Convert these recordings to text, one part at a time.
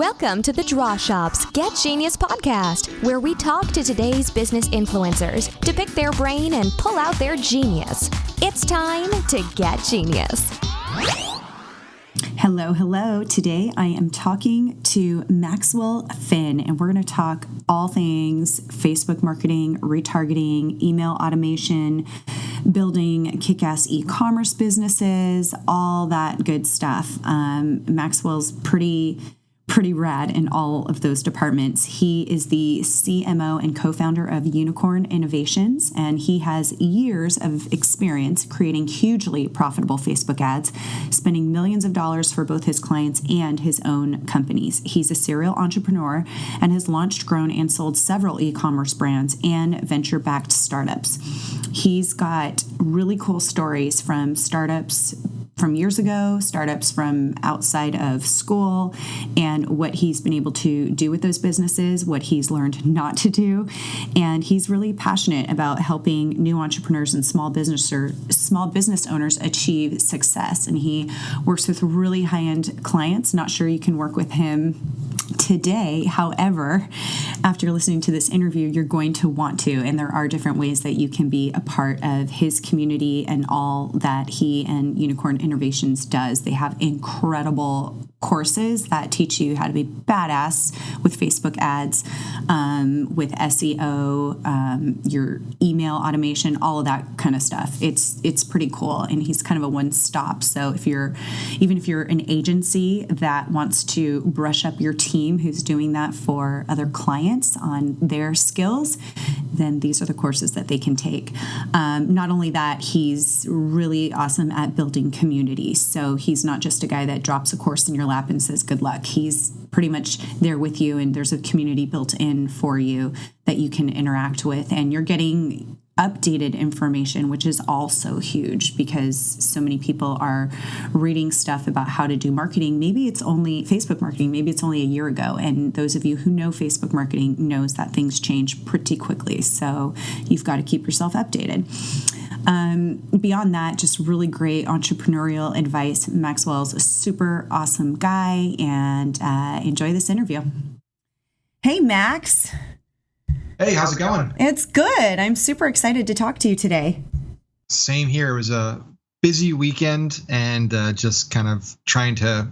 Welcome to the Draw Shop's Get Genius podcast, where we talk to today's business influencers to pick their brain and pull out their genius. It's time to get genius. Hello. Today I am talking to Maxwell Finn, and we're going to talk all things Facebook marketing, retargeting, email automation, building kick-ass e-commerce businesses, all that good stuff. Maxwell's pretty rad in all of those departments. He is the CMO and co-founder of Unicorn Innovations, and he has years of experience creating hugely profitable Facebook ads, spending millions of dollars for both his clients and his own companies. He's a serial entrepreneur and has launched, grown, and sold several e-commerce brands and venture-backed startups. He's got really cool stories from startups from years ago, startups from outside of school, and what he's been able to do with those businesses, what he's learned not to do. And he's really passionate about helping new entrepreneurs and small business owners achieve success. And he works with really high-end clients. Not sure you can work with him today. However, after listening to this interview, you're going to want to, and there are different ways that you can be a part of his community and all that he and Unicorn Innovations does. They have incredible courses that teach you how to be badass with Facebook ads, with SEO, your email automation, all of that kind of stuff. It's pretty cool, and he's kind of a one-stop. So even if you're an agency that wants to brush up your team who's doing that for other clients on their skills, then these are the courses that they can take. Not only that, he's really awesome at building communities. So he's not just a guy that drops a course in your lap and says good luck. He's pretty much there with you, and there's a community built in for you that you can interact with, and you're getting updated information, which is also huge because so many people are reading stuff about how to do marketing. Maybe it's only Facebook marketing, maybe it's only a year ago, and those of you who know Facebook marketing knows that things change pretty quickly, so you've got to keep yourself updated. Beyond that, just really great entrepreneurial advice. Maxwell's a super awesome guy, and enjoy this interview. Hey, Max. Hey, how's it going? It's good. I'm super excited to talk to you today. Same here. It was a busy weekend, and just kind of trying to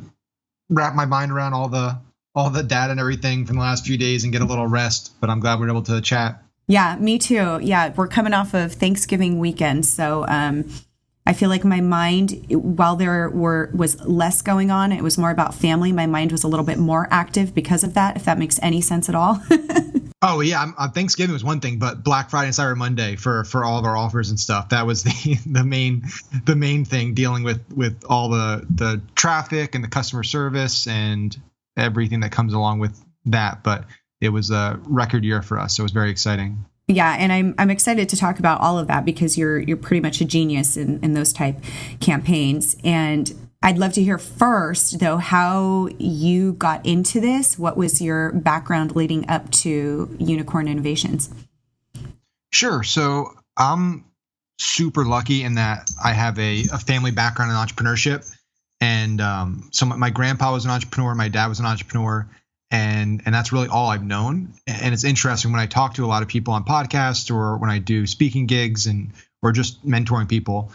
wrap my mind around all the data and everything from the last few days and get a little rest. But I'm glad we were able to chat. Yeah, me too. Yeah, we're coming off of Thanksgiving weekend, so I feel like my mind, while there was less going on, it was more about family. My mind was a little bit more active because of that, if that makes any sense at all. Oh yeah, Thanksgiving was one thing, but Black Friday and Cyber Monday for all of our offers and stuff, that was the main thing, dealing with all the traffic and the customer service and everything that comes along with that. But it was a record year for us, so it was very exciting. Yeah, and I'm excited to talk about all of that because you're pretty much a genius in those type campaigns. And I'd love to hear first, though, how you got into this. What was your background leading up to Unicorn Innovations? Sure. So I'm super lucky in that I have a family background in entrepreneurship. And so my grandpa was an entrepreneur, my dad was an entrepreneur, and that's really all I've known. And it's interesting when I talk to a lot of people on podcasts or when I do speaking gigs or just mentoring people,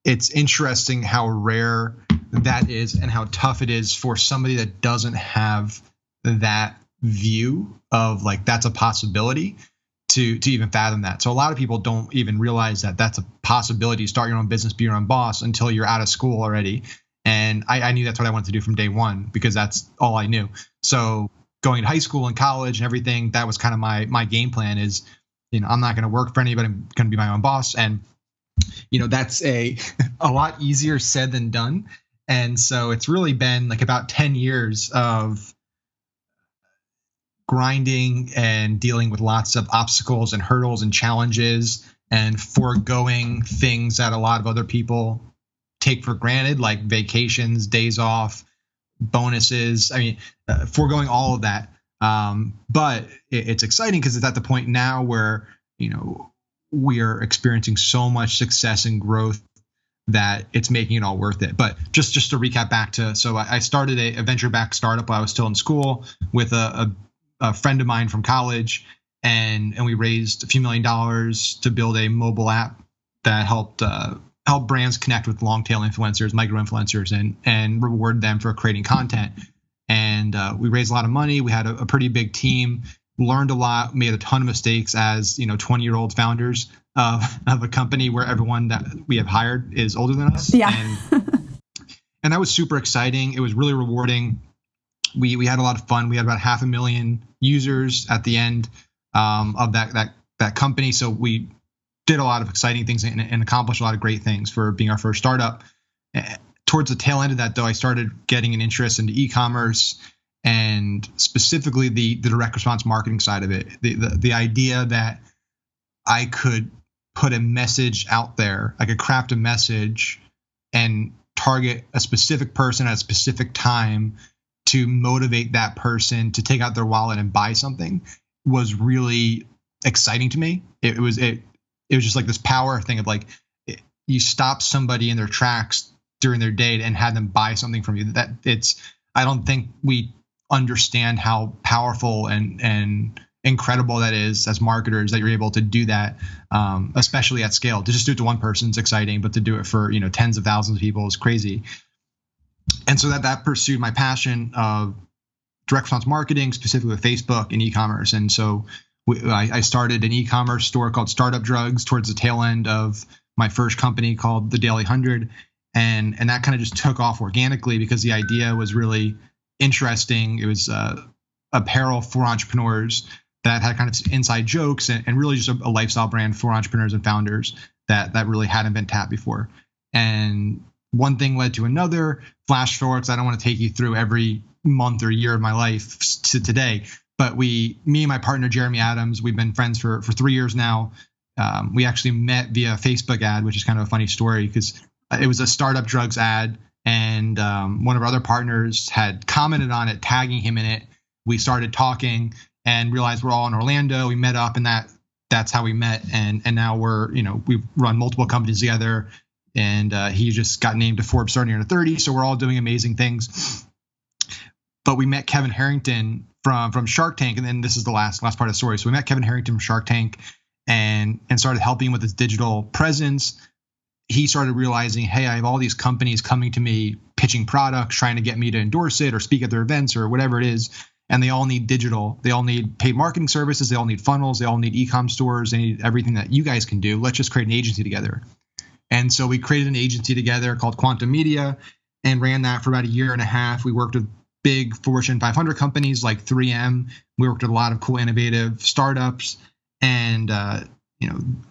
it's interesting how rare that is and how tough it is for somebody that doesn't have that view of like that's a possibility to even fathom that. So a lot of people don't even realize that that's a possibility to start your own business, be your own boss until you're out of school already. And I knew that's what I wanted to do from day one because that's all I knew. So going to high school and college and everything, that was kind of my game plan is, I'm not going to work for anybody. I'm going to be my own boss. And that's a lot easier said than done. And so it's really been like about 10 years of grinding and dealing with lots of obstacles and hurdles and challenges and foregoing things that a lot of other people take for granted, like vacations, days off, bonuses. I mean, foregoing all of that. But it's exciting because it's at the point now where, we are experiencing so much success and growth that it's making it all worth it. But just to recap back to, so I started a venture-backed startup while I was still in school with a friend of mine from college, and we raised a few $1 million to build a mobile app that helped brands connect with long-tail influencers, micro-influencers, and reward them for creating content. And we raised a lot of money. We had a pretty big team, learned a lot, made a ton of mistakes as 20-year-old founders of a company where everyone that we have hired is older than us. Yeah. And that was super exciting. It was really rewarding. We had a lot of fun. We had about 500,000 users at the end of that company. So we did a lot of exciting things and accomplished a lot of great things for being our first startup. Towards the tail end of that, though, I started getting an interest into e-commerce, and specifically the direct response marketing side of it. The idea that I could put a message out there, I could craft a message and target a specific person at a specific time to motivate that person to take out their wallet and buy something was really exciting to me. It was just like this power thing of like, you stop somebody in their tracks during their day and have them buy something from you. I don't think we understand how powerful and incredible that is as marketers, that you're able to do that, especially at scale. To just do it to one person is exciting, but to do it for tens of thousands of people is crazy. And so that pursued my passion of direct response marketing, specifically with Facebook and e-commerce. And so I started an e-commerce store called Startup Drugs towards the tail end of my first company called The Daily 100. And that kind of just took off organically because the idea was really interesting. It was apparel for entrepreneurs that had kind of inside jokes and really just a lifestyle brand for entrepreneurs and founders that really hadn't been tapped before. And one thing led to another. Flash forward, because I don't want to take you through every month or year of my life to today. But me and my partner, Jeremy Adams, we've been friends for 3 years now. We actually met via Facebook ad, which is kind of a funny story because it was a Startup Drugs ad. And one of our other partners had commented on it, tagging him in it. We started talking and realized we're all in Orlando. We met up, and that's how we met. And now we've run multiple companies together. And he just got named to Forbes Starting Under 30. So we're all doing amazing things. But we met Kevin Harrington from Shark Tank, and then this is the last part of the story. So we met Kevin Harrington from Shark Tank and started helping him with his digital presence. He started realizing, hey, I have all these companies coming to me pitching products, trying to get me to endorse it or speak at their events or whatever it is. And they all need digital. They all need paid marketing services. They all need funnels. They all need e-com stores. They need everything that you guys can do. Let's just create an agency together. And so we created an agency together called Quantum Media and ran that for about a year and a half. We worked with big Fortune 500 companies like 3M. We worked with a lot of cool, innovative startups. And,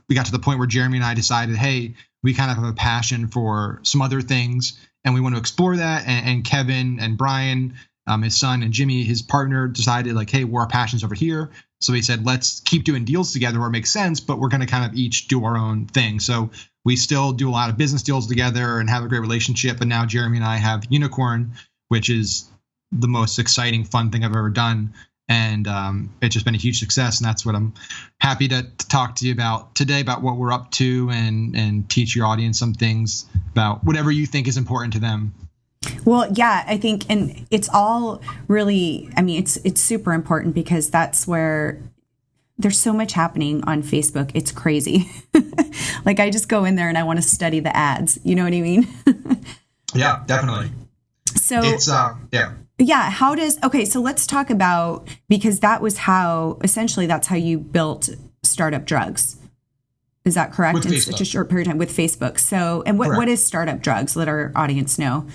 we got to the point where Jeremy and I decided, hey, we kind of have a passion for some other things and we want to explore that. And Kevin and Brian, his son, and Jimmy, his partner, decided like, hey, our passion's over here. So we said, let's keep doing deals together where it makes sense, but we're going to kind of each do our own thing. So we still do a lot of business deals together and have a great relationship. But now Jeremy and I have Unicorn, which is the most exciting, fun thing I've ever done. And it's just been a huge success. And that's what I'm happy to talk to you about today, about what we're up to and teach your audience some things about whatever you think is important to them. Well, yeah, I think, and it's all really, it's super important because that's where there's so much happening on Facebook. It's crazy. Like I just go in there and I want to study the ads. You know what I mean? Yeah, definitely. So it's, yeah. So let's talk about, because that's how you built Startup Drugs. Is that correct? In such a short period of time with Facebook. So, and what is Startup Drugs? Let our audience know.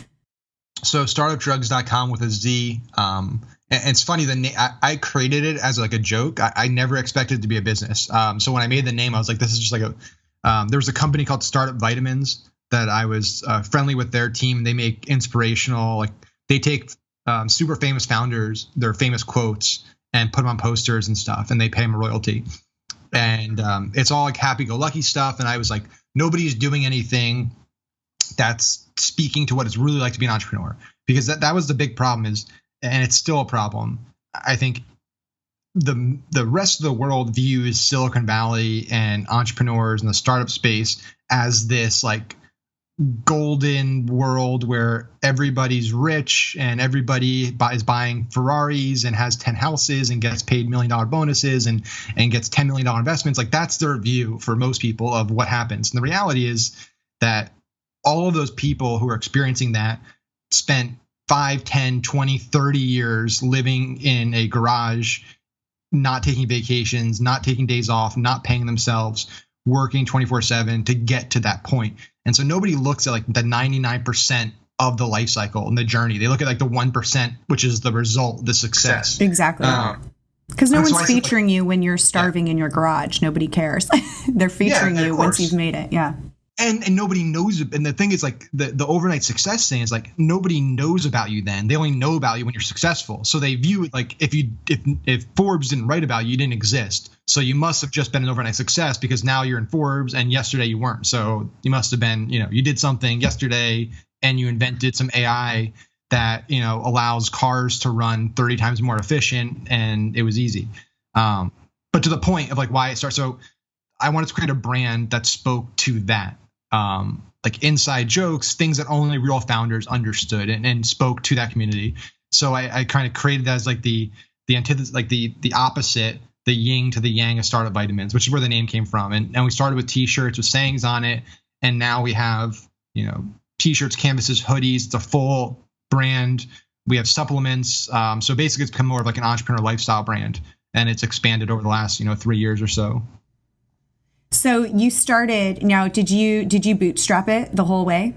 So startupdrugs.com with a Z. And it's funny, I created it as like a joke. I never expected it to be a business. So when I made the name, I was like, this is just like there was a company called Startup Vitamins that I was friendly with their team. They make inspirational, like they take super famous founders, their famous quotes, and put them on posters and stuff, and they pay them a royalty. And it's all like happy-go-lucky stuff. And I was like, nobody's doing anything that's speaking to what it's really like to be an entrepreneur, because that was the big problem and it's still a problem. I think the rest of the world views Silicon Valley and entrepreneurs in the startup space as this like golden world where everybody's rich and everybody is buying Ferraris and has 10 houses and gets paid $1 million bonuses and gets $10 million investments. Like, that's their view for most people of what happens. And the reality is that all of those people who are experiencing that spent 5, 10, 20, 30 years living in a garage, not taking vacations, not taking days off, not paying themselves, working 24/7 to get to that point. And so nobody looks at like the 99% of the life cycle and the journey. They look at like the 1%, which is the result, the success. Exactly. Because no one's featuring you when you're starving in your garage. Nobody cares. They're featuring you once you've made it. Yeah. And nobody knows. And the thing is, like, the overnight success thing is like, nobody knows about you then. They only know about you when you're successful. So they view it like if Forbes didn't write about you, you didn't exist. So you must have just been an overnight success because now you're in Forbes and yesterday you weren't. So you must have been, you did something yesterday and you invented some AI that, allows cars to run 30 times more efficient, and it was easy. But to the point of like why it starts. So I wanted to create a brand that spoke to that. Like inside jokes, things that only real founders understood and spoke to that community. So I kind of created that as like the antithesis, like the opposite, the yin to the yang of startup vitamins, which is where the name came from. And we started with t-shirts with sayings on it. And now we have, t-shirts, canvases, hoodies. It's a full brand. We have supplements. So basically it's become more of like an entrepreneur lifestyle brand, and it's expanded over the last, 3 years or so. So you started, now did you bootstrap it the whole way?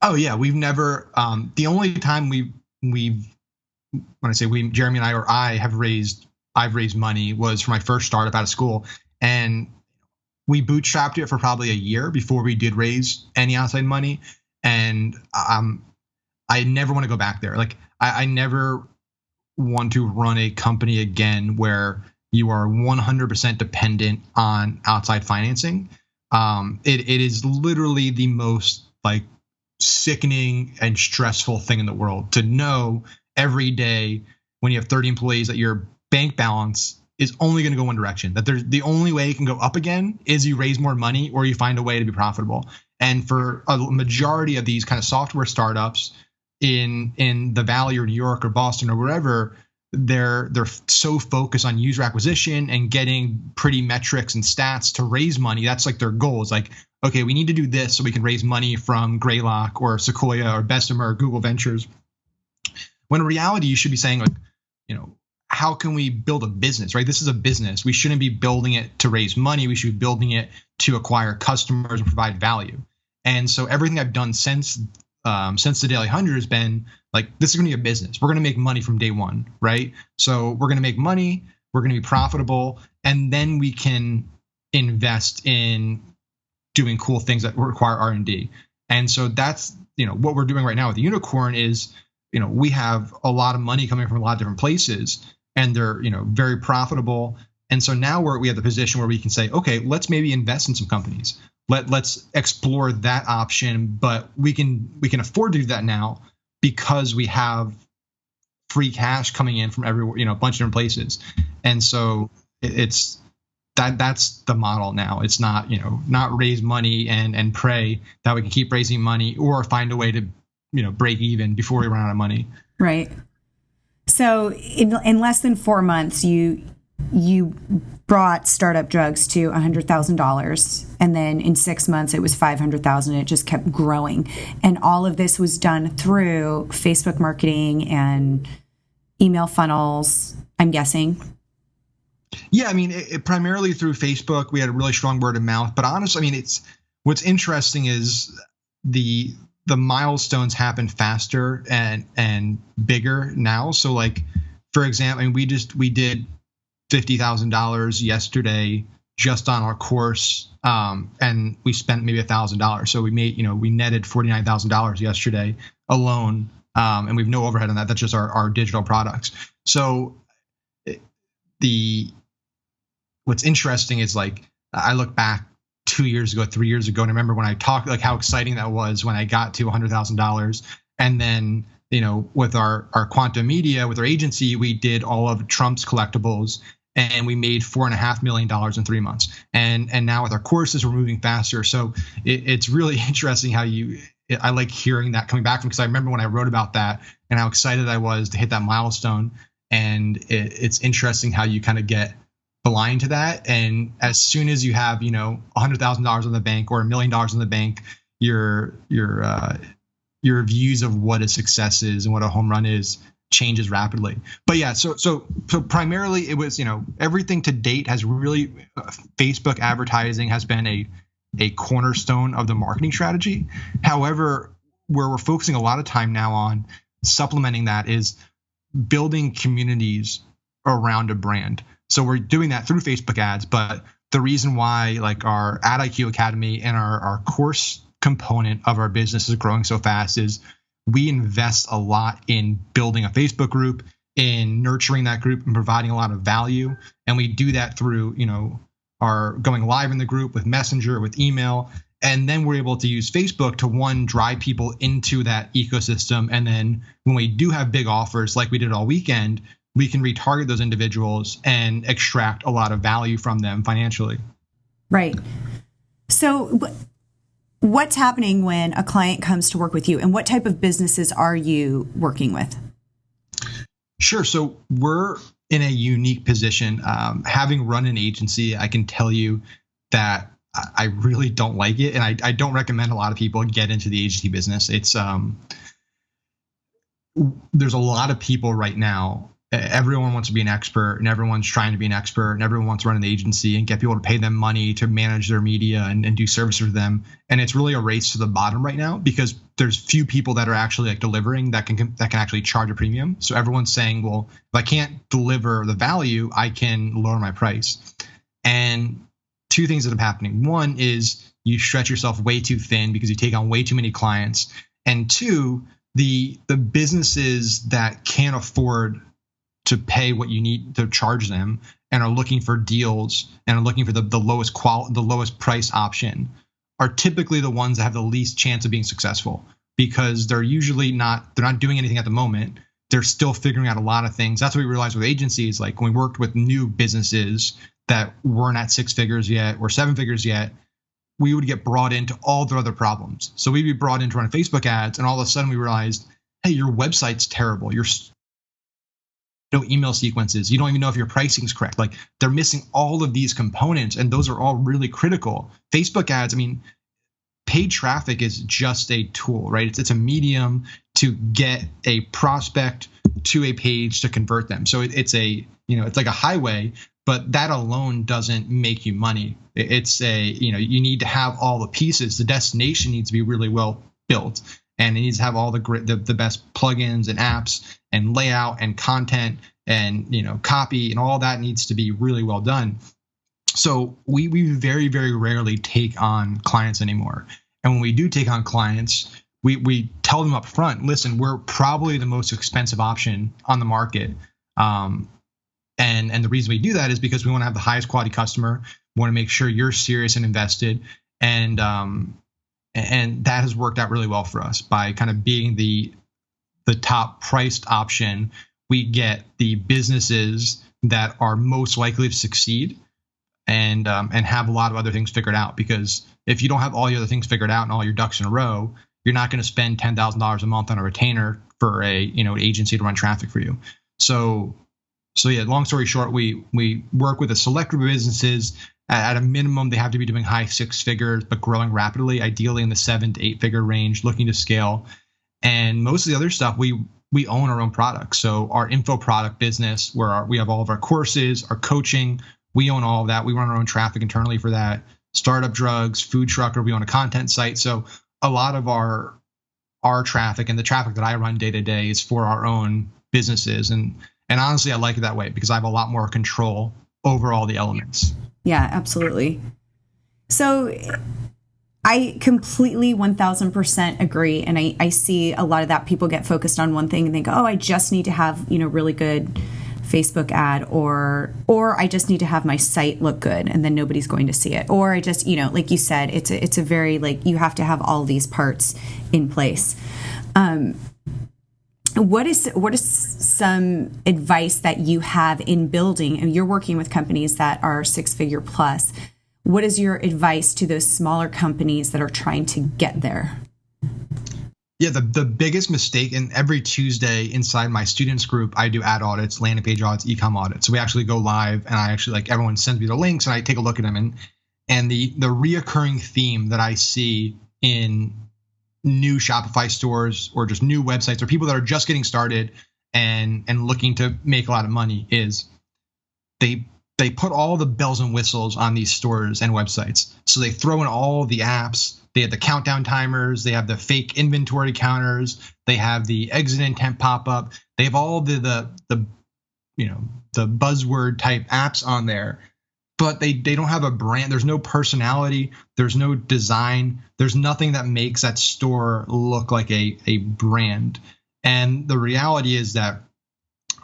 Oh yeah, we've never, the only time we've, when I say we, Jeremy and I, or I've raised money was for my first startup out of school. And we bootstrapped it for probably a year before we did raise any outside money. And I never want to go back there. Like I never want to run a company again where you are 100% dependent on outside financing. It is literally the most like sickening and stressful thing in the world to know every day when you have 30 employees that your bank balance is only going to go one direction, that there's the only way it can go up again is you raise more money or you find a way to be profitable. And for a majority of these kind of software startups in the Valley or New York or Boston or wherever, they're so focused on user acquisition and getting pretty metrics and stats to raise money. That's like their goal. It's like, okay, we need to do this so we can raise money from Greylock or Sequoia or Bessemer or Google Ventures. When in reality, you should be saying like, how can we build a business, right? This is a business. We shouldn't be building it to raise money. We should be building it to acquire customers and provide value. And so everything I've done since the Daily 100 has been like, this is going to be a business. We're going to make money from day one, right? So we're going to make money. We're going to be profitable. And then we can invest in doing cool things that require R&D. And so that's, what we're doing right now with the Unicorn is, we have a lot of money coming from a lot of different places, and they're, very profitable. And so now we have the position where we can say, okay, let's maybe invest in some companies. Let's explore that option, but we can afford to do that now because we have free cash coming in from everywhere, a bunch of different places. And so it's that's the model now. It's not, not raise money and pray that we can keep raising money or find a way to, break even before we run out of money. Right. So in less than 4 months, you brought Startup Drugs to $100,000, and then in 6 months it was $500,000. It just kept growing, and all of this was done through Facebook marketing and email funnels, I'm guessing. Yeah, I mean, it primarily through Facebook. We had a really strong word of mouth, but honestly, I mean, what's interesting is the milestones happen faster and bigger now. So, like, for example, I mean, we did $50,000 yesterday just on our course, and we spent maybe $1,000. So we made, we netted $49,000 yesterday alone, and we've no overhead on that. That's just our digital products. So what's interesting is, like, I look back 2 years ago, 3 years ago, and I remember when I talked, like, how exciting that was when I got to $100,000. And then, with our Quantum Media, with our agency, we did all of Trump's collectibles. and we made $4.5 million in 3 months. And now with our courses, we're moving faster. So it's really interesting how I like hearing that coming back from, because I remember when I wrote about that and how excited I was to hit that milestone. And it's interesting how you kind of get blind to that. And as soon as you have, $100,000 in the bank or $1 million in the bank, your views of what a success is and what a home run is changes rapidly. But yeah, so primarily it was, everything to date has really, Facebook advertising has been a cornerstone of the marketing strategy. However, where we're focusing a lot of time now on supplementing that is building communities around a brand. So we're doing that through Facebook ads, but the reason why like our Ad IQ Academy and our course component of our business is growing so fast is we invest a lot in building a Facebook group, in nurturing that group and providing a lot of value. And we do that through, our going live in the group with Messenger, with email. And then we're able to use Facebook to drive people into that ecosystem. And then when we do have big offers like we did all weekend, we can retarget those individuals and extract a lot of value from them financially. Right. So what's happening when a client comes to work with you, and what type of businesses are you working with? Sure. So we're in a unique position. Having run an agency, I can tell you that I really don't like it. And I don't recommend a lot of people get into the agency business. It's there's a lot of people right now. Everyone wants to be an expert, and everyone's trying to be an expert, and everyone wants to run an agency and get people to pay them money to manage their media and do services for them. And it's really a race to the bottom right now because there's few people that are actually like delivering that can actually charge a premium. So everyone's saying, well, if I can't deliver the value, I can lower my price. And two things that are happening. One is you stretch yourself way too thin because you take on way too many clients. And two, the businesses that can't afford to pay what you need to charge them and are looking for deals and are looking for the lowest price option are typically the ones that have the least chance of being successful, because they're not doing anything at the moment. They're still figuring out a lot of things. That's what we realized with agencies. Like when we worked with new businesses that weren't at 6 figures yet or 7 figures yet, we would get brought into all their other problems. So we'd be brought in to run Facebook ads, and all of a sudden we realized, hey, your website's terrible. You're no email sequences. You don't even know if your pricing is correct. Like they're missing all of these components, and those are all really critical. Facebook ads, paid traffic is just a tool, right? It's a medium to get a prospect to a page to convert them. So it's like a highway, but that alone doesn't make you money. It's you need to have all the pieces. The destination needs to be really well built, and it needs to have all the best plugins and apps and layout and content and copy, and all that needs to be really well done. So we very, very rarely take on clients anymore. And when we do take on clients, we tell them up front, listen, we're probably the most expensive option on the market. And the reason we do that is because we want to have the highest quality customer. We want to make sure you're serious and invested. And that has worked out really well for us by kind of being the top priced option. We get the businesses that are most likely to succeed and have a lot of other things figured out. Because if you don't have all your other things figured out and all your ducks in a row, you're not going to spend $10,000 a month on a retainer for an agency to run traffic for you. So yeah, long story short, we work with a select group of businesses. At a minimum, they have to be doing high 6 figures, but growing rapidly, ideally in the 7 to 8 figure range, looking to scale. And most of the other stuff, we own our own products. So our info product business, where we have all of our courses, our coaching, we own all of that. We run our own traffic internally for that. Startup drugs, food trucker, we own a content site. So a lot of our traffic and the traffic that I run day to day is for our own businesses. And honestly, I like it that way because I have a lot more control over all the elements. Yeah, absolutely. So I completely 1000% agree. And I see a lot of that. People get focused on one thing and think, oh, I just need to have, really good Facebook ad, or I just need to have my site look good and then nobody's going to see it. Or I just, like you said, it's a very, like, you have to have all these parts in place. what is some advice that you have in building, and you're working with companies that are 6-figure plus, what is your advice to those smaller companies that are trying to get there? Yeah, the biggest mistake, and every Tuesday inside my students group, I do ad audits, landing page audits, e-com audits. So we actually go live, and I actually, like, everyone sends me the links and I take a look at them. And the reoccurring theme that I see in new Shopify stores or just new websites or people that are just getting started and looking to make a lot of money is they put all the bells and whistles on these stores and websites. So they throw in all the apps. They have the countdown timers. They have the fake inventory counters. They have the exit intent pop up. They have all the buzzword type apps on there, but they don't have a brand. There's no personality. There's no design. There's nothing that makes that store look like a brand. And the reality is that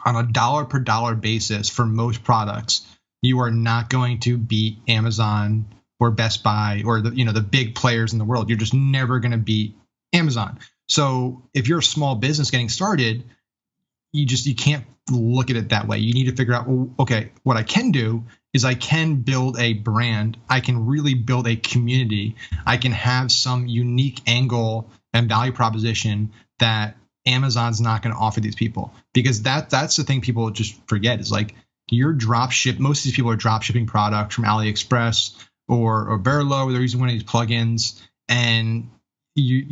on a dollar per dollar basis for most products, you are not going to beat Amazon or Best Buy or the big players in the world. You're just never going to beat Amazon. So if you're a small business getting started, you can't look at it that way. You need to figure out, well, okay, what I can do is I can build a brand. I can really build a community. I can have some unique angle and value proposition that Amazon's not going to offer these people, because that's the thing people just forget is, like, you're drop ship. Most of these people are drop shipping products from AliExpress or Verlo. They're using one of these plugins, and you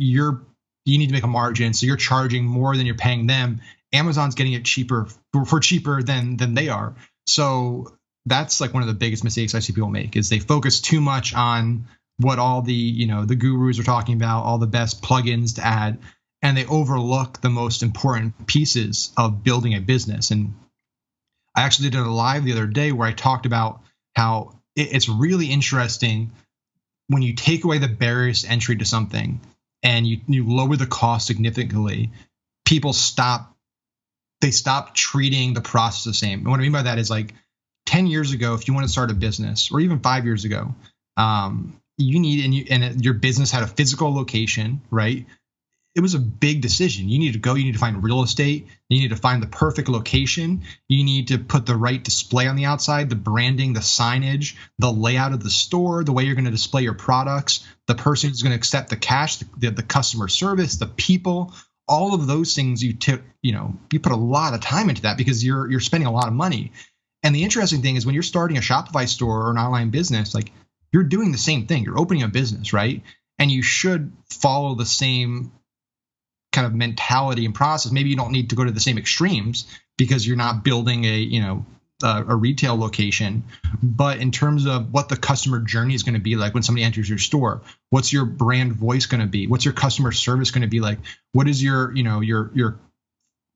need to make a margin. So you're charging more than you're paying them. Amazon's getting it cheaper than they are. So that's like one of the biggest mistakes I see people make is they focus too much on what all the gurus are talking about, all the best plugins to add, and they overlook the most important pieces of building a business. And I actually did a live the other day where I talked about how it's really interesting when you take away the barriers to entry to something and you lower the cost significantly, people stop treating the process the same. And what I mean by that is, like, 10 years ago, if you want to start a business, or even 5 years ago, your business had a physical location, right? It was a big decision. You need to go, you need to find real estate, you need to find the perfect location, you need to put the right display on the outside, the branding, the signage, the layout of the store, the way you're going to display your products, the person who's going to accept the cash, the customer service, the people, all of those things. You put a lot of time into that because you're spending a lot of money. And the interesting thing is, when you're starting a Shopify store or an online business, like, you're doing the same thing. You're opening a business, right? And you should follow the same kind of mentality and process. Maybe you don't need to go to the same extremes because you're not building a retail location, but in terms of what the customer journey is going to be like when somebody enters your store, what's your brand voice going to be? What's your customer service going to be like? What is your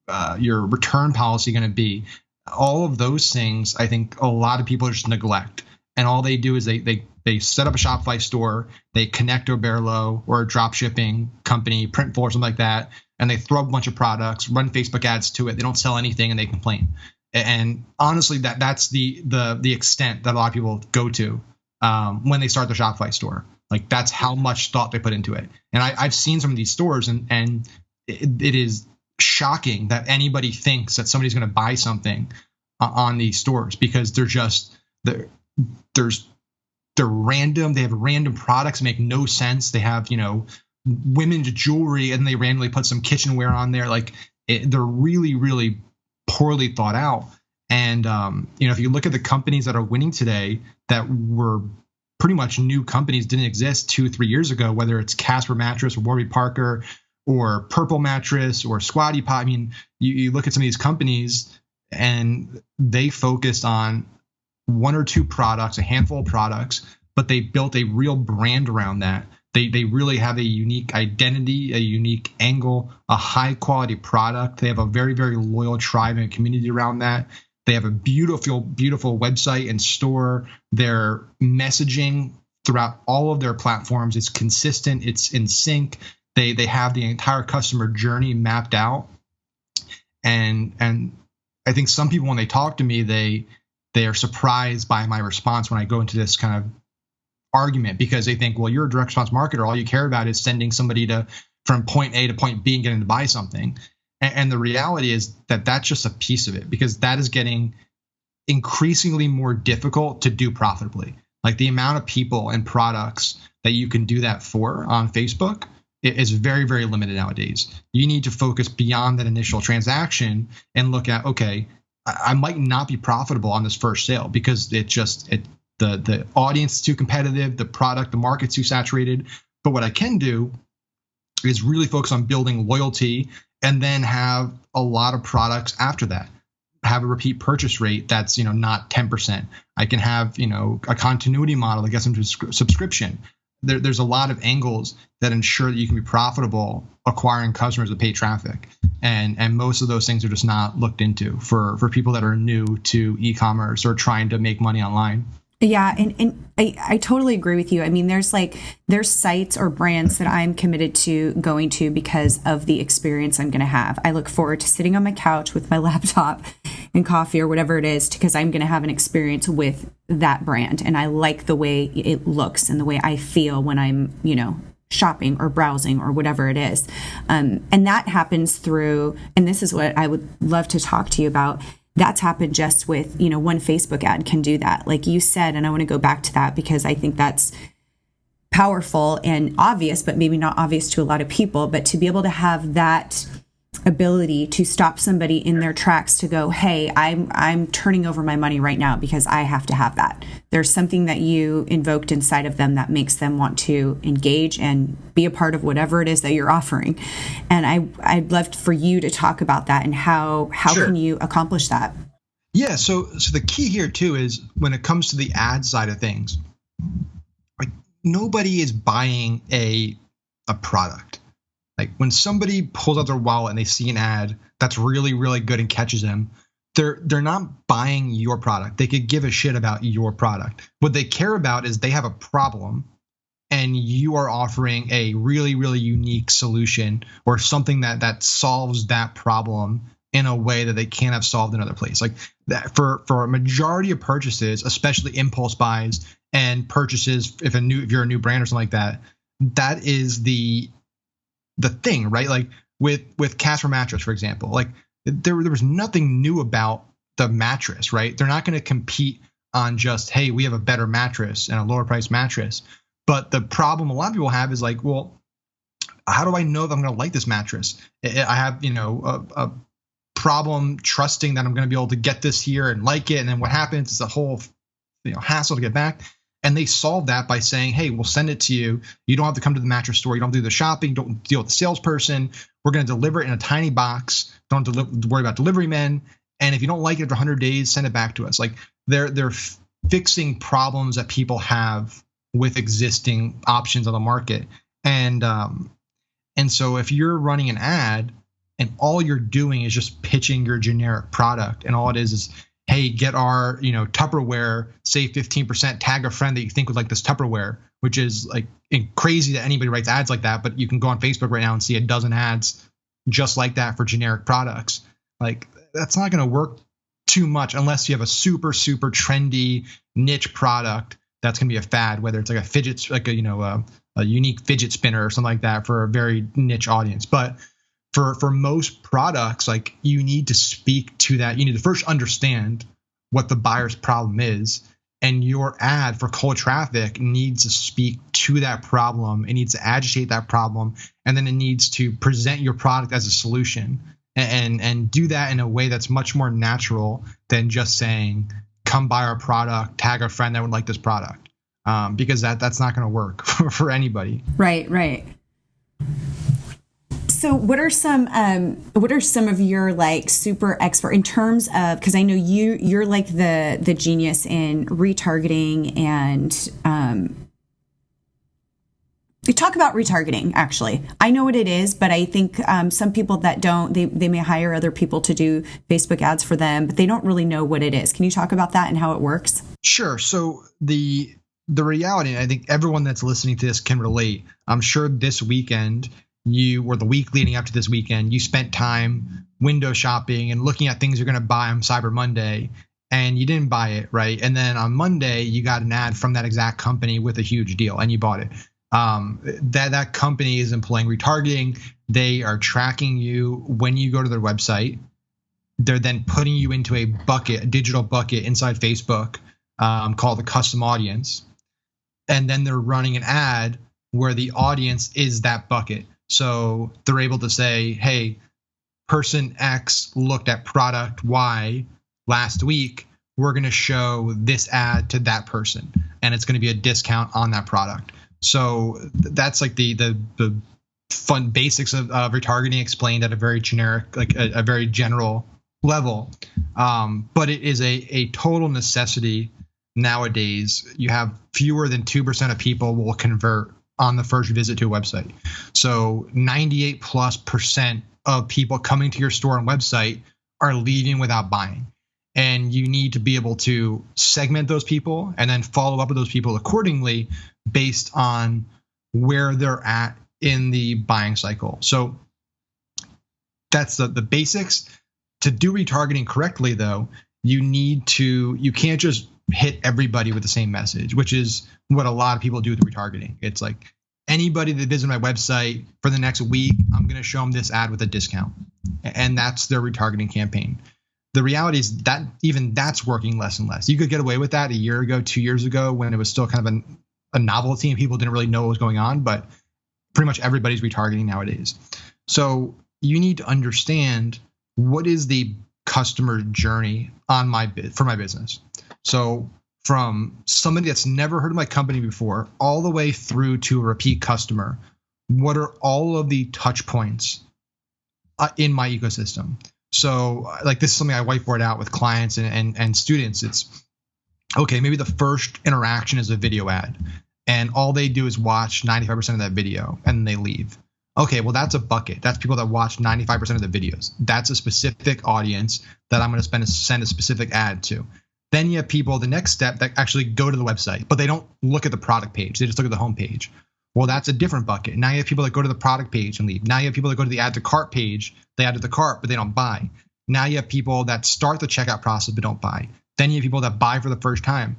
return policy going to be? All of those things, I think a lot of people just neglect. And all they do is they set up a Shopify store, they connect to a Verlo or a drop shipping company, Printful or something like that, and they throw a bunch of products, run Facebook ads to it. They don't sell anything and they complain. And honestly, that's the extent that a lot of people go to when they start their Shopify store. Like, that's how much thought they put into it. And I've seen some of these stores, and it is shocking that anybody thinks that somebody's going to buy something on these stores, because they're random. They have random products that make no sense. They have, women's jewelry, and they randomly put some kitchenware on there. Like, they're really, really poorly thought out. And, if you look at the companies that are winning today that were pretty much new companies, didn't exist 2-3 years ago, whether it's Casper Mattress or Warby Parker or Purple Mattress or Squatty Pot. I mean, you look at some of these companies and they focused on one or two products, a handful of products, but they built a real brand around that. They really have a unique identity, a unique angle, a high quality product. They have a very, very loyal tribe and community around that. They have a beautiful, beautiful website and store. Their messaging throughout all of their platforms is consistent. It's in sync. They have the entire customer journey mapped out. And I think some people, when they talk to me, they are surprised by my response when I go into this kind of argument, because they think, well, you're a direct response marketer. All you care about is sending somebody from point A to point B and getting to buy something. And the reality is that that's just a piece of it, because that is getting increasingly more difficult to do profitably. Like the amount of people and products that you can do that for on Facebook is very, very limited nowadays. You need to focus beyond that initial transaction and look at, okay, I might not be profitable on this first sale because the audience is too competitive, the product, the market's too saturated. But what I can do is really focus on building loyalty and then have a lot of products after that. Have a repeat purchase rate that's, not 10%. I can have, a continuity model that gets them to subscription. There's a lot of angles that ensure that you can be profitable acquiring customers with paid traffic. And most of those things are just not looked into for people that are new to e-commerce or trying to make money online. Yeah. And I totally agree with you. I mean, there's sites or brands that I'm committed to going to because of the experience I'm going to have. I look forward to sitting on my couch with my laptop and coffee or whatever it is, because I'm going to have an experience with that brand. And I like the way it looks and the way I feel when I'm, shopping or browsing or whatever it is. And that happens through, and this is what I would love to talk to you about. That's happened just with, one Facebook ad can do that. Like you said, and I want to go back to that because I think that's powerful and obvious, but maybe not obvious to a lot of people. But to be able to have that ability to stop somebody in their tracks to go, hey, I'm turning over my money right now because I have to have that. There's something that you invoked inside of them that makes them want to engage and be a part of whatever it is that you're offering. And I'd love for you to talk about that and how Sure. can you accomplish that? Yeah, so the key here too is when it comes to the ad side of things, like nobody is buying a product. Like when somebody pulls out their wallet and they see an ad that's really, really good and catches them, they're not buying your product. They could give a shit about your product. What they care about is they have a problem and you are offering a really, really unique solution or something that solves that problem in a way that they can't have solved in other place. Like that for a majority of purchases, especially impulse buys and purchases, if you're a new brand or something like that, that is the thing, right? Like with Casper mattress, for example, like there was nothing new about the mattress, right? They're not going to compete on just, hey, we have a better mattress and a lower price mattress. But the problem a lot of people have is like, well, how do I know that I'm going to like this mattress? I have, a problem trusting that I'm going to be able to get this here and like it. And then what happens is a whole, hassle to get back. And they solve that by saying, hey, we'll send it to you. You don't have to come to the mattress store. You don't do the shopping. Don't deal with the salesperson. We're going to deliver it in a tiny box. Don't worry about delivery men. And if you don't like it after 100 days, send it back to us. Like they're fixing problems that people have with existing options on the market. And so if you're running an ad and all you're doing is just pitching your generic product and all it is, hey, get our, Tupperware, save 15%, tag a friend that you think would like this Tupperware, which is like crazy that anybody writes ads like that. But you can go on Facebook right now and see a dozen ads just like that for generic products. Like that's not going to work too much unless you have a super, super trendy niche product that's going to be a fad, whether it's like a fidget, like a unique fidget spinner or something like that for a very niche audience. But for most products, like you need to speak to that. You need to first understand what the buyer's problem is, and your ad for cold traffic needs to speak to that problem. It needs to agitate that problem, and then it needs to present your product as a solution and do that in a way that's much more natural than just saying, come buy our product, tag a friend that would like this product, because that's not going to work for anybody. Right. So what are some of your like super expert in terms of, because I know you're like the genius in retargeting and we talk about retargeting. Actually, I know what it is, but I think some people that don't, they may hire other people to do Facebook ads for them, but they don't really know what it is. Can you talk about that and how it works? Sure. So the reality, and I think everyone that's listening to this can relate. I'm sure this weekend or the week leading up to this weekend, you spent time window shopping and looking at things you're going to buy on Cyber Monday, and you didn't buy it, right? And then on Monday, you got an ad from that exact company with a huge deal and you bought it. that company is employing retargeting. They are tracking you when you go to their website. They're then putting you into a bucket, a digital bucket inside Facebook called the custom audience. And then they're running an ad where the audience is that bucket. So they're able to say, hey, person X looked at product Y last week. We're going to show this ad to that person, and it's going to be a discount on that product. So that's like the fun basics of retargeting explained at a very generic, like a very general level. But it is a total necessity nowadays. You have fewer than 2% of people will convert on the first visit to a website. So 98+% of people coming to your store and website are leaving without buying. And you need to be able to segment those people and then follow up with those people accordingly based on where they're at in the buying cycle. So that's the basics. To do retargeting correctly, though, you can't just hit everybody with the same message, which is what a lot of people do with retargeting. It's like, anybody that visits my website for the next week, I'm going to show them this ad with a discount. And that's their retargeting campaign. The reality is that even that's working less and less. You could get away with that a year ago, 2 years ago, when it was still kind of a novelty and people didn't really know what was going on, but pretty much everybody's retargeting nowadays. So you need to understand, what is the customer journey for my business? So from somebody that's never heard of my company before, all the way through to a repeat customer, what are all of the touch points in my ecosystem? So like, this is something I whiteboard out with clients and students. It's okay, maybe the first interaction is a video ad, and all they do is watch 95% of that video and they leave. Okay, well, that's a bucket. That's people that watch 95% of the videos. That's a specific audience that I'm going to send a specific ad to. Then you have people, the next step, that actually go to the website, but they don't look at the product page. They just look at the homepage. Well, that's a different bucket. Now you have people that go to the product page and leave. Now you have people that go to the add to cart page. They add to the cart, but they don't buy. Now you have people that start the checkout process but don't buy. Then you have people that buy for the first time.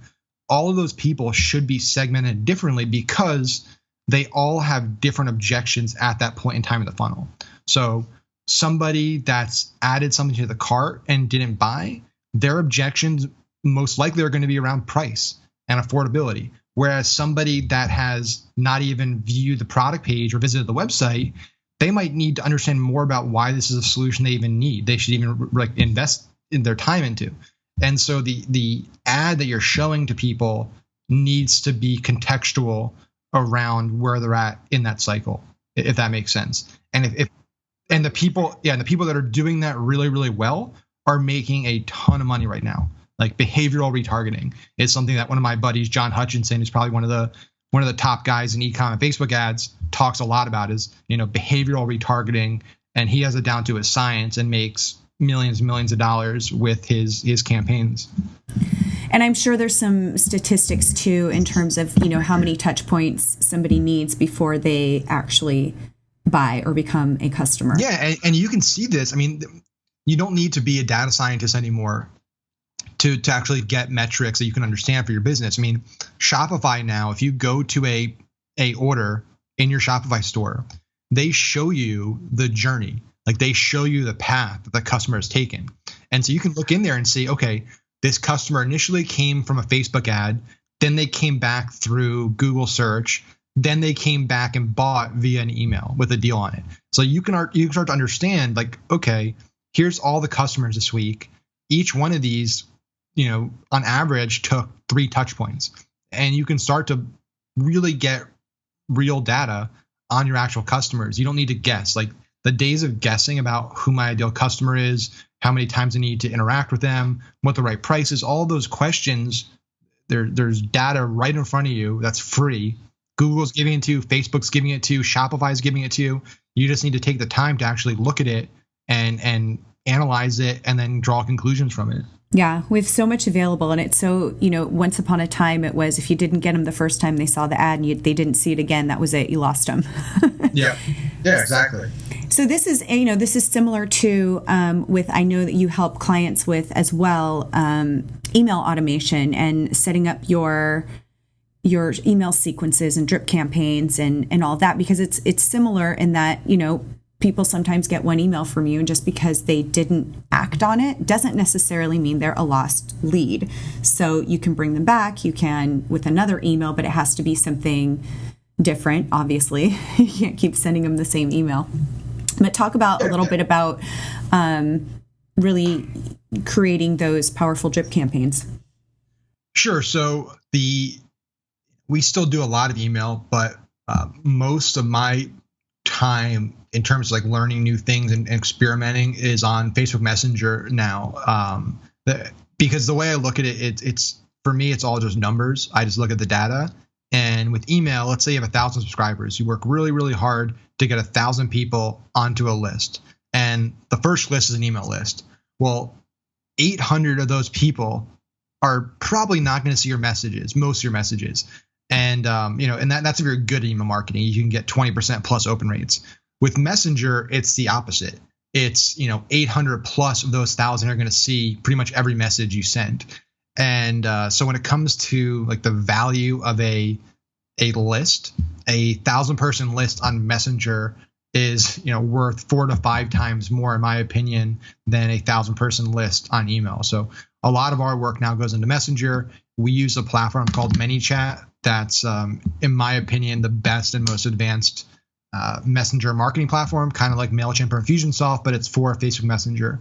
All of those people should be segmented differently because they all have different objections at that point in time in the funnel. So somebody that's added something to the cart and didn't buy, their objections most likely are going to be around price and affordability. Whereas somebody that has not even viewed the product page or visited the website, they might need to understand more about why this is a solution they even need. They should even like invest in their time into. And so the ad that you're showing to people needs to be contextual around where they're at in that cycle, if that makes sense. And the people that are doing that really, really well are making a ton of money right now. Like, behavioral retargeting is something that one of my buddies, John Hutchinson, who's probably one of the top guys in e-com and Facebook ads, talks a lot about, is, behavioral retargeting. And he has it down to a science and makes millions and millions of dollars with his campaigns. And I'm sure there's some statistics too in terms of, how many touch points somebody needs before they actually buy or become a customer. Yeah, and you can see this. I mean, you don't need to be a data scientist anymore to actually get metrics that you can understand for your business. I mean, Shopify now, if you go to a order in your Shopify store, they show you the journey. Like, they show you the path that the customer has taken. And so you can look in there and see, okay, this customer initially came from a Facebook ad, then they came back through Google search, then they came back and bought via an email with a deal on it. So you can start to understand, like, okay, here's all the customers this week. Each one of these, on average, took 3 touch points. And you can start to really get real data on your actual customers. You don't need to guess. Like, the days of guessing about who my ideal customer is, how many times I need to interact with them, what the right price is, all those questions, there's data right in front of you that's free. Google's giving it to you, Facebook's giving it to you, Shopify's giving it to you. You just need to take the time to actually look at it and analyze it and then draw conclusions from it. Yeah, we have so much available, and it's so, once upon a time it was, if you didn't get them the first time they saw the ad and they didn't see it again, that was it, you lost them. Yeah, exactly. So this is similar to with, I know that you help clients with as well, email automation and setting up your your email sequences and drip campaigns and all that, because it's similar in that, people sometimes get one email from you, and just because they didn't act on it doesn't necessarily mean they're a lost lead. So you can bring them back, you can with another email, but it has to be something different, obviously. You can't keep sending them the same email. But talk about a little bit about really creating those powerful drip campaigns. Sure. So we still do a lot of email, but most of my time in terms of like learning new things and experimenting is on Facebook Messenger now. Because the way I look at it, it's for me, it's all just numbers. I just look at the data. And with email, let's say you have 1,000 subscribers, you work really, really hard to get 1,000 people onto a list. And the first list is an email list. Well, 800 of those people are probably not going to see your messages, most of your messages. And, and that's if you're good at email marketing, you can get 20% plus open rates. With Messenger, it's the opposite. It's, 800 plus of those 1,000 are going to see pretty much every message you send. And so when it comes to like the value of a list, 1,000-person list on Messenger is, worth 4 to 5 times more, in my opinion, than a 1,000-person list on email. So a lot of our work now goes into Messenger. We use a platform called ManyChat. That's, in my opinion, the best and most advanced messenger marketing platform, kind of like MailChimp or Infusionsoft, but it's for Facebook Messenger.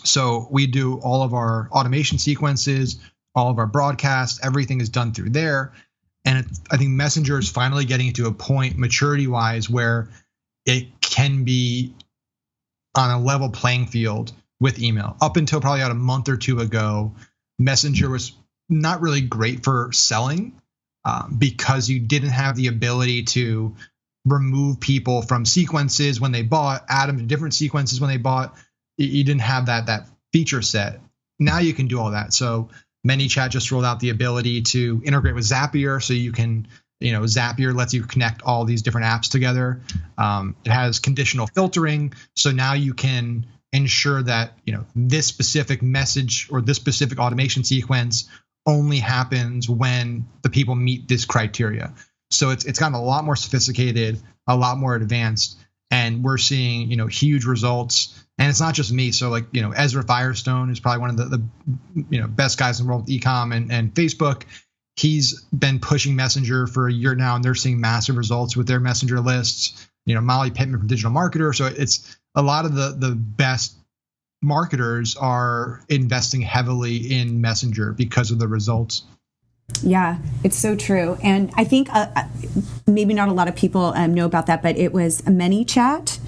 So we do all of our automation sequences, all of our broadcasts, everything is done through there. And I think Messenger is finally getting to a point maturity-wise where it can be on a level playing field with email. Up until probably about a month or two ago, Messenger was not really great for selling because you didn't have the ability to remove people from sequences when they bought, add them to different sequences when they bought. You didn't have that feature set. Now you can do all that. So ManyChat just rolled out the ability to integrate with Zapier, so you can, Zapier lets you connect all these different apps together. It has conditional filtering, so now you can ensure that this specific message or this specific automation sequence only happens when the people meet this criteria. So it's gotten a lot more sophisticated, a lot more advanced, and we're seeing huge results. And it's not just me. So like Ezra Firestone is probably one of the best guys in the world with e-com and Facebook. He's been pushing Messenger for a year now, and they're seeing massive results with their Messenger lists. Molly Pittman from Digital Marketer. So it's a lot of the best marketers are investing heavily in Messenger because of the results. Yeah, it's so true. And I think maybe not a lot of people know about that, but it was a ManyChat.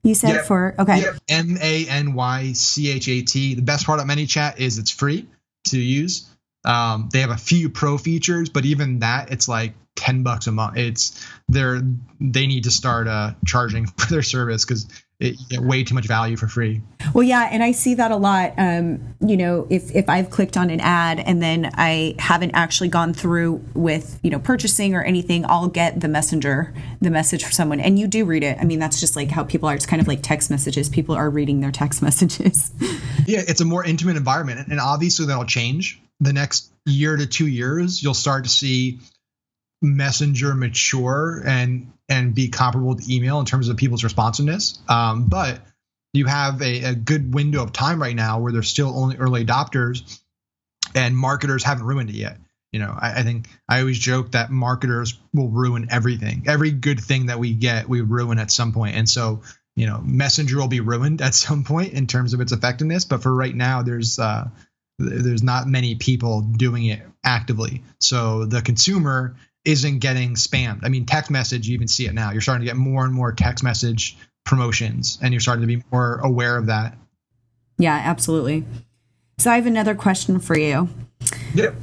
You said okay. Yep. ManyChat. The best part of ManyChat is it's free to use. They have a few pro features, but even that, it's like $10 a month. They need to start charging for their service because you get way too much value for free. Well, yeah, and I see that a lot. If I've clicked on an ad and then I haven't actually gone through with purchasing or anything, I'll get the message for someone, and you do read it. I mean, that's just like how people are. It's kind of like text messages. People are reading their text messages. Yeah, it's a more intimate environment, and obviously that'll change. The next year to 2 years, you'll start to see Messenger mature and be comparable to email in terms of people's responsiveness. But you have a good window of time right now where there's still only early adopters, and marketers haven't ruined it yet. I think I always joke that marketers will ruin everything. Every good thing that we get, we ruin at some point. And so, Messenger will be ruined at some point in terms of its effectiveness. But for right now, there's not many people doing it actively. So the consumer isn't getting spammed. I mean, text message, you even see it now. You're starting to get more and more text message promotions, and you're starting to be more aware of that. Yeah, absolutely. So I have another question for you. Yep.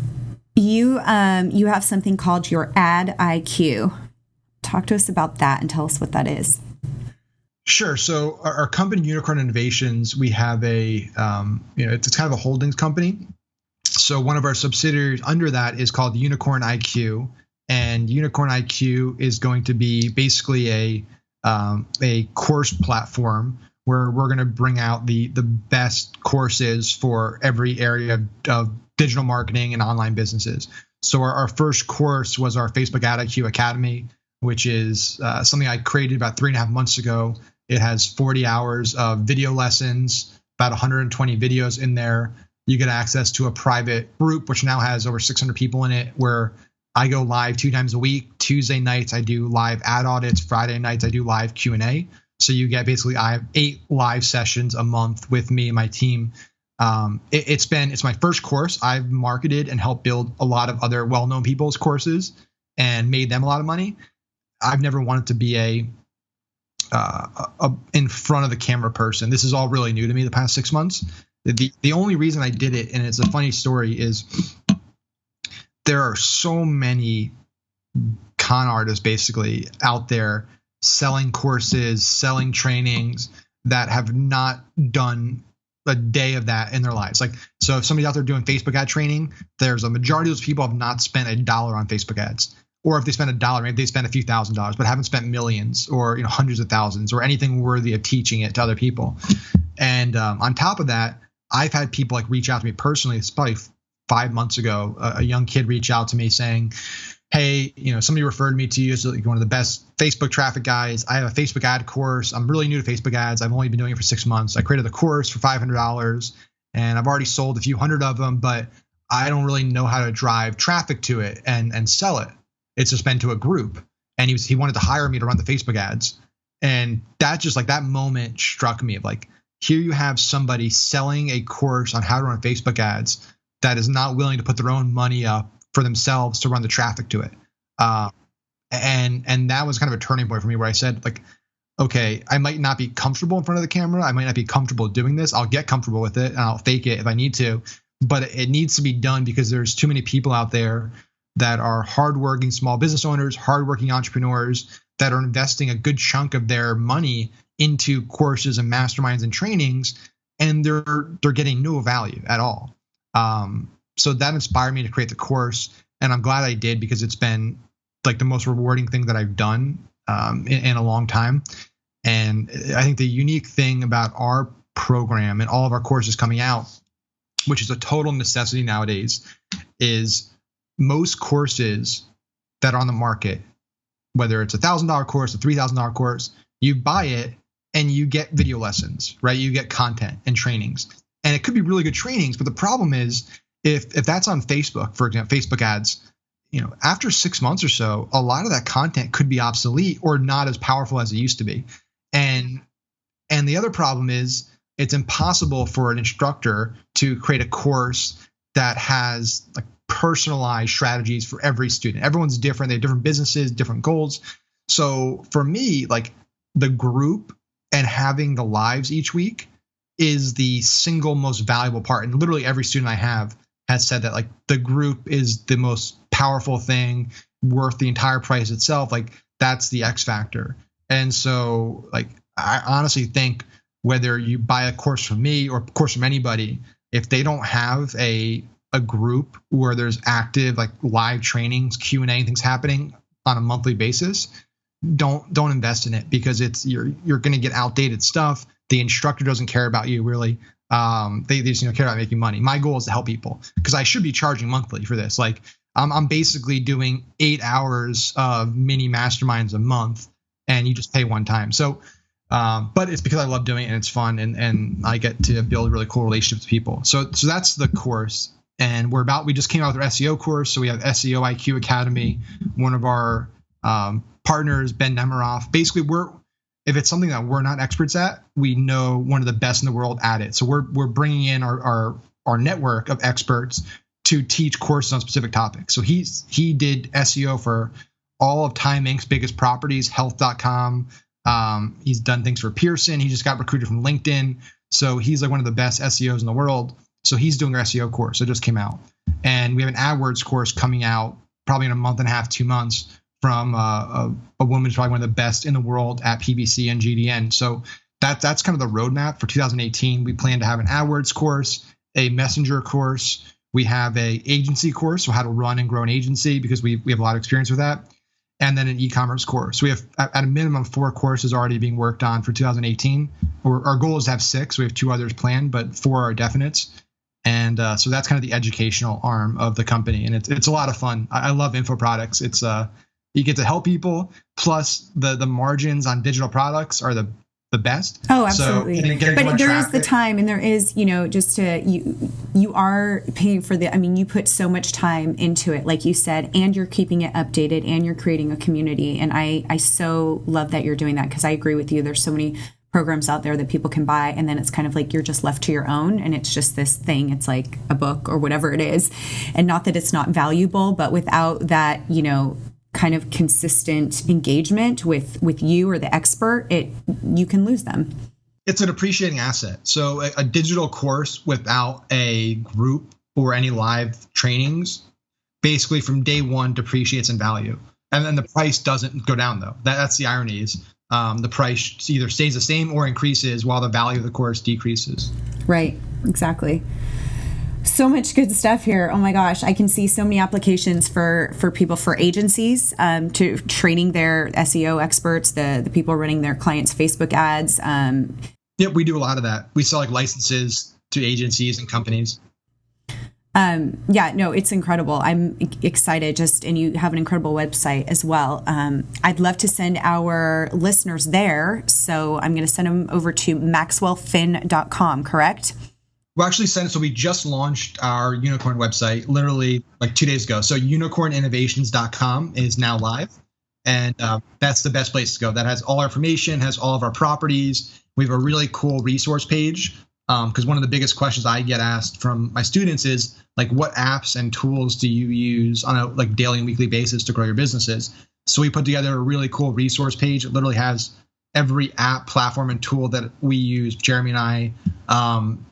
You have something called your Ad IQ. Talk to us about that and tell us what that is. Sure. So our company, Unicorn Innovations, we have it's kind of a holdings company. So one of our subsidiaries under that is called Unicorn IQ, and Unicorn IQ is going to be basically a course platform where we're going to bring out the best courses for every area of digital marketing and online businesses. So our first course was our Facebook Ad IQ Academy, which is something I created about 3.5 months ago. It has 40 hours of video lessons, about 120 videos in there. You get access to a private group, which now has over 600 people in it, where I go live 2 times a week. Tuesday nights, I do live ad audits. Friday nights, I do live Q&A. So you get basically, I have 8 live sessions a month with me and my team. It's my first course. I've marketed and helped build a lot of other well-known people's courses and made them a lot of money. I've never wanted to be a in front of the camera person. This is all really new to me the past 6 months. The only reason I did it, and it's a funny story, is there are so many con artists basically out there selling courses, selling trainings that have not done a day of that in their lives. Like, so if somebody's out there doing Facebook ad training, there's a majority of those people have not spent $1 on Facebook ads. Or if they spend $1, maybe they spend a few $1,000s, but haven't spent millions or hundreds of thousands or anything worthy of teaching it to other people. And on top of that, I've had people like reach out to me personally. It's probably 5 months ago. A young kid reached out to me saying, "Hey, somebody referred me to you as one of the best Facebook traffic guys. I have a Facebook ad course. I'm really new to Facebook ads. I've only been doing it for 6 months. I created a course for $500, and I've already sold a few hundred of them, but I don't really know how to drive traffic to it and sell it. It's just been to a group." And he wanted to hire me to run the Facebook ads. And that just like that moment struck me of like, here you have somebody selling a course on how to run Facebook ads that is not willing to put their own money up for themselves to run the traffic to it. And that was kind of a turning point for me where I said, like, okay, I might not be comfortable in front of the camera. I might not be comfortable doing this. I'll get comfortable with it and I'll fake it if I need to, but it needs to be done because there's too many people out there that are hardworking small business owners, hardworking entrepreneurs that are investing a good chunk of their money into courses and masterminds and trainings, and they're getting no value at all. So that inspired me to create the course, and I'm glad I did because it's been like the most rewarding thing that I've done in a long time. And I think the unique thing about our program and all of our courses coming out, which is a total necessity nowadays, is most courses that are on the market, whether it's $1,000 course, a $3,000 course, you buy it and you get video lessons, right? You get content and trainings, and it could be really good trainings. But the problem is if that's on Facebook, for example, Facebook ads, after 6 months or so, a lot of that content could be obsolete or not as powerful as it used to be. And the other problem is it's impossible for an instructor to create a course that has like personalized strategies for every student. Everyone's different. They have different businesses, different goals. So for me, like the group and having the lives each week is the single most valuable part. And literally every student I have has said that like the group is the most powerful thing, worth the entire price itself. Like that's the X factor. And so like I honestly think whether you buy a course from me or a course from anybody, if they don't have a group where there's active like live trainings, Q&A, things happening on a monthly basis, don't invest in it because you're going to get outdated stuff. The instructor doesn't care about you really. They just care about making money. My goal is to help people because I should be charging monthly for this. Like I'm basically doing 8 hours of mini masterminds a month, and you just pay one time. So, but it's because I love doing it and it's fun, and I get to build really cool relationships with people. So that's the course. And we just came out with our SEO course. So we have SEO IQ Academy. One of our partners, Ben Nemiroff, basically if it's something that we're not experts at, we know one of the best in the world at it. So we're bringing in our network of experts to teach courses on specific topics. So he did SEO for all of Time Inc.'s biggest properties, health.com. He's done things for Pearson. He just got recruited from LinkedIn. So he's like one of the best SEOs in the world. So he's doing our SEO course. It just came out. And we have an AdWords course coming out probably in a month and a half, 2 months from a woman who's probably one of the best in the world at PPC and GDN. So that's kind of the roadmap for 2018. We plan to have an AdWords course, a Messenger course. We have a agency course, so how to run and grow an agency because we have a lot of experience with that. And then an e-commerce course. So we have at a minimum 4 courses already being worked on for 2018. Our goal is to have 6. We have 2 others planned, but 4 are definites. And so that's kind of the educational arm of the company. And it's a lot of fun. I love info products. It's you get to help people. Plus the margins on digital products are the best. Oh, absolutely. So, but there is the time, and there is, just you are paying for you put so much time into it, like you said, and you're keeping it updated, and you're creating a community. And I so love that you're doing that, because I agree with you. There's so many programs out there that people can buy, and then it's kind of like you're just left to your own, and it's just this thing. It's like a book or whatever it is. And not that it's not valuable, but without that, kind of consistent engagement with you or the expert, you can lose them. It's an appreciating asset. So a digital course without a group or any live trainings, basically from day one depreciates in value. And then the price doesn't go down, though. That's the irony, is the price either stays the same or increases while the value of the course decreases. Right, exactly. So much good stuff here. Oh my gosh, I can see so many applications for people, for agencies, to training their SEO experts, the people running their clients' Facebook ads. Yep, we do a lot of that. We sell licenses to agencies and companies. It's incredible. I'm excited and you have an incredible website as well. I'd love to send our listeners there. So I'm going to send them over to maxwellfinn.com, correct? We'll actually so we just launched our unicorn website literally 2 days ago. So unicorninnovations.com is now live. And that's the best place to go. That has all our information, has all of our properties. We have a really cool resource page. Because one of the biggest questions I get asked from my students is what apps and tools do you use on a daily and weekly basis to grow your businesses? So we put together a really cool resource page. It literally has every app, platform, and tool that we use, Jeremy and I,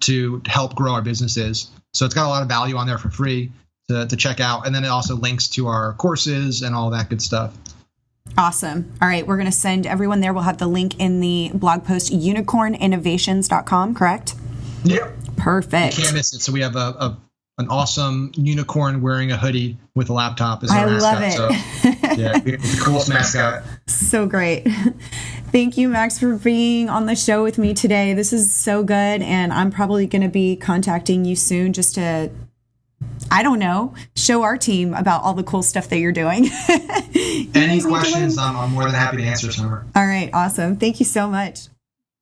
to help grow our businesses. So it's got a lot of value on there for free to check out. And then it also links to our courses and all that good stuff. Awesome. All right. We're going to send everyone there. We'll have the link in the blog post, unicorninnovations.com, correct? Yep. Perfect. You can't miss it. So we have an awesome unicorn wearing a hoodie with a laptop as I our mascot. love it. So, yeah, it's the coolest mascot. So great. Thank you, Max, for being on the show with me today. This is so good. And I'm probably going to be contacting you soon just to, show our team about all the cool stuff that you're doing. Any questions, I'm more than happy to answer, Summer. All right. Awesome. Thank you so much.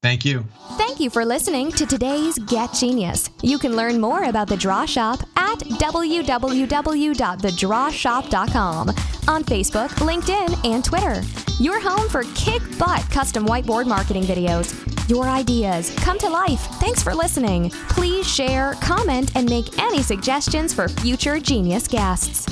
Thank you. Thank you for listening to today's Get Genius. You can learn more about The Draw Shop at www.thedrawshop.com, on Facebook, LinkedIn, and Twitter. Your home for kick-butt custom whiteboard marketing videos. Your ideas come to life. Thanks for listening. Please share, comment, and make any suggestions for future Genius guests.